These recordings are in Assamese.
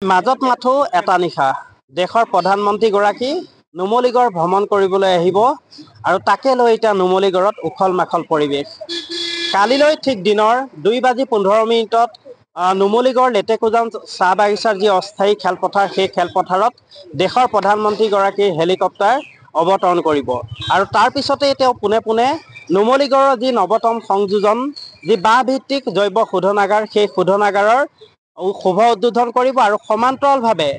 মাজত মাথো এটা নিশা দেশৰ প্ৰধানমন্ত্ৰীগৰাকী নুমলীগড় ভ্ৰমণ কৰিবলৈ আহিব আৰু তাকে লৈ এতিয়া নুমলীগড়ত উখল মাখল পৰিৱেশ। কালিলৈ ঠিক দিনৰ 2:15 নুমলীগড় লেটেকুজান চাহ বাগিচাৰ যি অস্থায়ী খেলপথাৰ সেই খেলপথাৰত দেশৰ প্ৰধানমন্ত্ৰীগৰাকীৰ হেলিকপ্টাৰ অৱতৰণ কৰিব আৰু তাৰ পিছতেই তেওঁ পোনে পোনে নুমলীগড়ৰ যি নৱতম সংযোজন যি বাঁহভিত্তিক জৈৱ শোধনাগাৰ সেই শোধনাগাৰৰ শুভ উদ্বোধন কৰিব আৰু সমান্তৰালভাৱে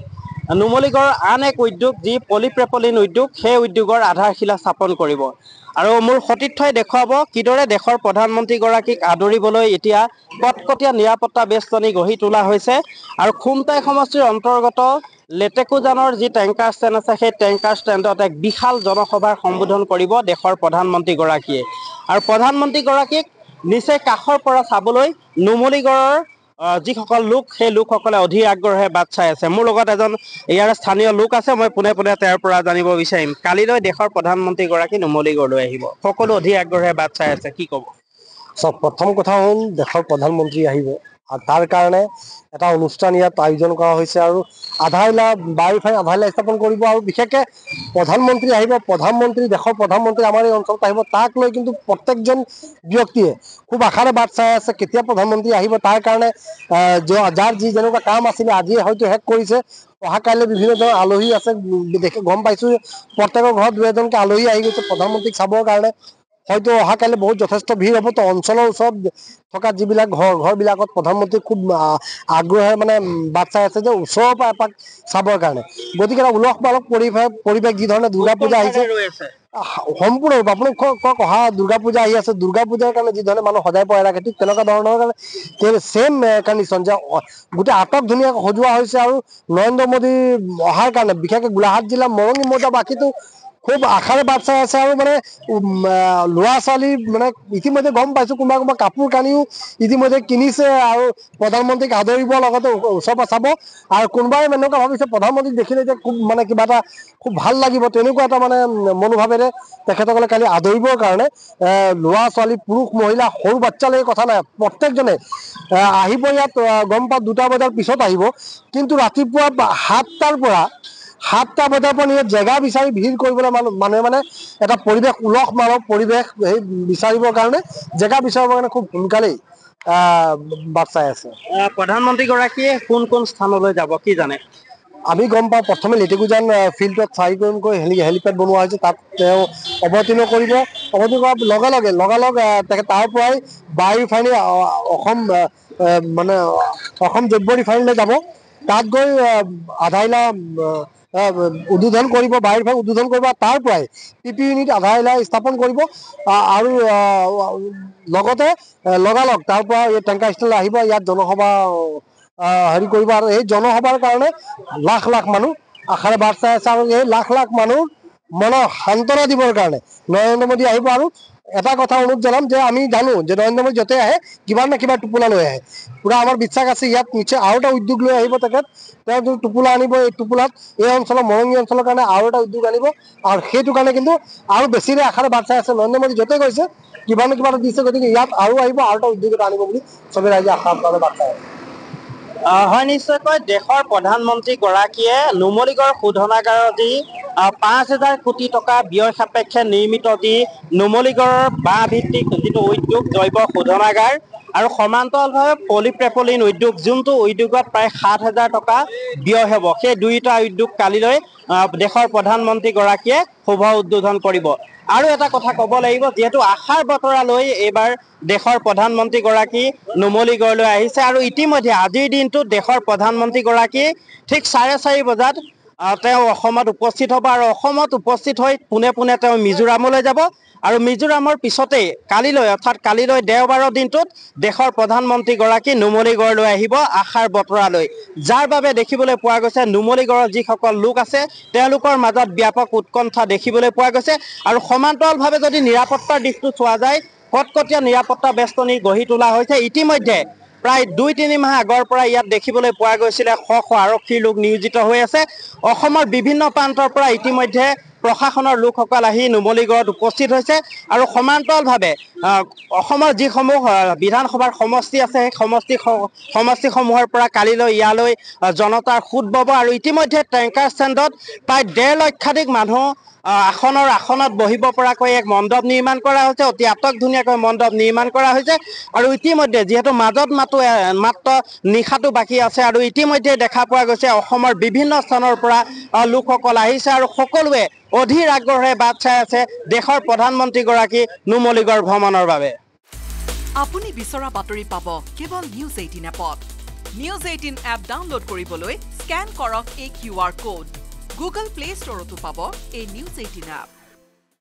নুমলীগড়ৰ আন এক উদ্যোগ যি পলিপ্ৰেপলিন উদ্যোগ সেই উদ্যোগৰ আধাৰশিলা স্থাপন কৰিব। আৰু মোৰ সতীৰ্থই দেখুৱাব কিদৰে দেশৰ প্ৰধানমন্ত্ৰীগৰাকীক আদৰিবলৈ এতিয়া কটকটীয়া নিৰাপত্তা বেষ্টনী গঢ়ি তোলা হৈছে আৰু খুমটাই সমষ্টিৰ অন্তৰ্গত লেটেকুজানৰ যি টেংকাৰ ষ্টেণ্ড আছে সেই টেংকাৰ ষ্টেণ্ডত এক বিশাল জনসভাৰ সম্বোধন কৰিব দেশৰ প্ৰধানমন্ত্ৰীগৰাকীয়ে। আৰু প্ৰধানমন্ত্ৰীগৰাকীক নিচেই কাষৰ পৰা চাবলৈ নুমলীগড়ৰ যিসকল লোক সেই লোকসকলে অধীৰ আগ্ৰহেৰে বাট চাই আছে। মোৰ লগত এজন ইয়াৰ স্থানীয় লোক আছে, মই পোনে পোনে তেওঁৰ পৰা জানিব বিচাৰিম কালিলৈ দেশৰ প্ৰধানমন্ত্ৰীগৰাকী নুমলীগড়লৈ আহিব, সকলো অধীৰ আগ্ৰহেৰে বাট চাই আছে, কি ক'ব? প্ৰথম কথা হ'ল দেশৰ প্ৰধানমন্ত্ৰী আহিব আৰু তাৰ কাৰণে এটা অনুষ্ঠান ইয়াত আয়োজন কৰা হৈছে আৰু আধাৰশিলা বায়ুফাই আধাৰশিলা স্থাপন কৰিব আৰু বিশেষকৈ প্ৰধানমন্ত্ৰী আহিব, দেশৰ প্ৰধানমন্ত্ৰী আমাৰ এই অঞ্চলত আহিব, তাক লৈ কিন্তু প্ৰত্যেকজন ব্যক্তিয়ে খুব আশাৰে বাট চাই আছে কেতিয়া প্ৰধানমন্ত্ৰী আহিব। তাৰ কাৰণে যাৰ যি যেনেকুৱা কাম আছিলে আজিয়ে হয়তো শেষ কৰিছে, অহা কাইলৈ বিভিন্ন ধৰণৰ আলহী আছে, দেখি গম পাইছোঁ প্ৰত্যেকৰ ঘৰত 2-এজনকৈ আলহী আহি গৈছে প্ৰধানমন্ত্ৰীক চাবৰ কাৰণে। হয়তো অহা কাইলৈ বহুত যথেষ্ট ভিৰ হ'ব। তো অঞ্চলৰ ওচৰত থকা যিবিলাক ঘৰবিলাকত প্ৰধানমন্ত্ৰী খুব আগ্ৰহেৰে মানে বাট চাই আছে যে ওচৰৰ পৰা এপাক চাবৰ কাৰণে। গতিকে এটা উলহ মালহ পৰিৱেশ যি ধৰণে দুৰ্গা পূজা আহিছে সম্পূৰ্ণ আপুনি অহা দুৰ্গা পূজা আহি আছে, দুৰ্গা পূজাৰ কাৰণে যি ধৰণে মানুহ সজাই পৰাই ৰাখে ঠিক তেনেকুৱা ধৰণৰ কাৰণে ছেম কণ্ডিশ্যন যে গোটেই আটক ধুনীয়াকৈ সজোৱা হৈছে আৰু নৰেন্দ্ৰ মোদী অহাৰ কাৰণে বিশেষকৈ গোলাঘাট জিলাৰ মৰঙী মৌজাবাসীটো খুব আশাৰে বাট চাই আছে আৰু মানে ল'ৰা ছোৱালী মানে ইতিমধ্যে গম পাইছোঁ কোনোবা কাপোৰ কানিও ইতিমধ্যে কিনিছে আৰু প্ৰধানমন্ত্ৰীক আদৰিব লগতে ওচৰৰ পৰা চাব আৰু কোনোবাই এনেকুৱা ভাবিছে প্ৰধানমন্ত্ৰীক দেখিলে যে খুব মানে কিবা এটা খুব ভাল লাগিব, তেনেকুৱা এটা মানে মনোভাৱেৰে তেখেতসকলে কালি আদৰিবৰ কাৰণে ল'ৰা ছোৱালী পুৰুষ মহিলা সৰু বাচ্চালৈ কথা নাই প্ৰত্যেকজনে আহিব। ইয়াত গম পাওঁ 2টা বজাৰ পিছত আহিব, কিন্তু ৰাতিপুৱা 7টাৰ পৰা ইয়াত জেগা বিচাৰি ভিৰ কৰিবলৈ মানুহে মানে এটা পৰিৱেশ উলহ মালহ পৰিৱেশ সেই বিচাৰিবৰ কাৰণে জেগা বিচাৰিবৰ কাৰণে খুব সোনকালেই বাট চাই আছে। প্ৰধানমন্ত্ৰীগৰাকীয়ে কোন কোন স্থানলৈ যাব কি জানে? আমি গম পাওঁ প্ৰথমে লেটেকুজান ফিল্ডত 4 হেলিপেড বনোৱা হৈছে, তাত তেওঁ অৱতীৰ্ণ কৰিব। অৱতীৰ্ণ কৰাৰ লগালগ তেখেত তাৰ পৰাই বায়ুফাইনী অসম জৈৱ ৰিফাইনেৰীলৈ যাব। তাত গৈ আধাৰশিলা উদ্বোধন কৰিব, বায়ুফাই উদ্বোধন কৰিব। তাৰ পৰাই PP ইউনিট আধাৰশিলা স্থাপন কৰিব আৰু লগতে লগালগ তাৰ পৰা এই টেংকাৰ ষ্টেণ্ডলৈ আহিব, ইয়াত জনসভা কৰিব আৰু এই জনসভাৰ কাৰণে লাখ লাখ মানুহ আশাৰে বাট চাই আছে আৰু এই লাখ লাখ মানুহ মনৰ সান্তনা দিবৰ কাৰণে নৰেন্দ্ৰ মোদী আহিব। আৰু এটা কথা অনুৰোধ জনাম যে আমি জানো যে নৰেন্দ্ৰ মোদী য'তে আহে কিবা না কিবা টোপোলা লৈ আহে, পুৰা আমাৰ বিশ্বাস আছে ইয়াত নিশ্চয় আৰু এটা উদ্যোগ লৈ আহিব তেওঁ টোপোলা আনিব। এই টোপোলাত এই অঞ্চলৰ মৰঙী অঞ্চলৰ কাৰণে আৰু এটা উদ্যোগ আনিব আৰু সেইটো কাৰণে কিন্তু আৰু বেছিৰে আশাৰে বাট চাই আছে। নৰেন্দ্ৰ মোদী য'তে গৈছে কিবা না কিবা এটা দিছে, গতিকে ইয়াত আৰু আহিব আৰু এটা উদ্যোগ এটা আনিব বুলি চবে ৰাইজে আশাৰে বাট চাই আছে। হয়, নিশ্চয়কৈ দেশৰ প্ৰধানমন্ত্ৰীগৰাকীয়ে নুমলীগড় শোধনাগাৰৰ যি 5,000 কোটি টকা ব্যয় সাপেক্ষে নিৰ্মিত যি নুমলীগড়ৰ বাঁহভিত্তিক যিটো উদ্যোগ জৈৱ শোধনাগাৰ আৰু সমান্তৰালভাৱে পলিপ্ৰেপলিন উদ্যোগ, যোনটো উদ্যোগত প্ৰায় 7,000 টকা ব্যয় হ'ব, সেই দুয়োটা উদ্যোগ কালিলৈ দেশৰ প্ৰধানমন্ত্ৰীগৰাকীয়ে শুভ উদ্বোধন কৰিব। আৰু এটা কথা ক'ব লাগিব, যিহেতু আশাৰ বতৰা লৈ এইবাৰ দেশৰ প্ৰধানমন্ত্ৰীগৰাকী নুমলীগড়লৈ আহিছে আৰু ইতিমধ্যে আজিৰ দিনটোত দেশৰ প্ৰধানমন্ত্ৰীগৰাকী ঠিক 4:30 বজাত তেওঁ অসমত উপস্থিত হ'ব আৰু অসমত উপস্থিত হৈ পোনে পোনে তেওঁ মিজোৰামলৈ যাব আৰু মিজোৰামৰ পিছতেই কালিলৈ দেওবাৰৰ দিনটোত দেশৰ প্ৰধানমন্ত্ৰীগৰাকী নুমলীগড়লৈ আহিব আশাৰ বতৰালৈ, যাৰ বাবে দেখিবলৈ পোৱা গৈছে নুমলীগড়ৰ যিসকল লোক আছে তেওঁলোকৰ মাজত ব্যাপক উৎকণ্ঠা দেখিবলৈ পোৱা গৈছে। আৰু সমান্তৰালভাৱে যদি নিৰাপত্তাৰ দিশটো চোৱা যায়, কটকটীয়া নিৰাপত্তা বেষ্টনী গঢ়ি তোলা হৈছে। ইতিমধ্যে প্ৰায় 2-3 মাহ আগৰ পৰা ইয়াত দেখিবলৈ পোৱা গৈছিলে শ শ আৰক্ষীৰ লোক নিয়োজিত হৈ আছে। অসমৰ বিভিন্ন প্ৰান্তৰ পৰা ইতিমধ্যে প্ৰশাসনৰ লোকসকল আহি নুমলীগড়ত উপস্থিত হৈছে আৰু সমান্তৰালভাৱে অসমৰ যিসমূহ বিধানসভাৰ সমষ্টি আছে সেই সমষ্টিসমূহৰ পৰা কালিলৈ ইয়ালৈ জনতাৰ সোঁত বব আৰু ইতিমধ্যে টেংকাৰ ষ্টেণ্ডত প্ৰায় 1.5 লক্ষাধিক মানুহ আসনত বহিব পৰাকৈ এক মণ্ডপ নিৰ্মাণ কৰা হৈছে অতি আটকধুনীয়াকৈ মণ্ডপ নিৰ্মাণ কৰা হৈছে আৰু ইতিমধ্যে যিহেতু মাজত মাত্ৰ নিশাটো বাকী আছে আৰু ইতিমধ্যে দেখা পোৱা গৈছে অসমৰ বিভিন্ন স্থানৰ পৰা লোকসকল আহিছে আৰু সকলোৱে অধীৰ আগ্ৰহেৰে বাট চাই আছে দেশৰ প্ৰধানমন্ত্ৰীগৰাকী নুমলীগড় ভ্ৰমণৰ বাবে আপুনি বিচৰা বাতৰি পাব কেৱল নিউজ 18 এপত নিউজ 18 এপ ডাউনলোড কৰিবলৈ স্ক্যান কৰক এই QR কোড গুগল প্লে ষ্টৰতো পাব এই নিউজ 18 এপ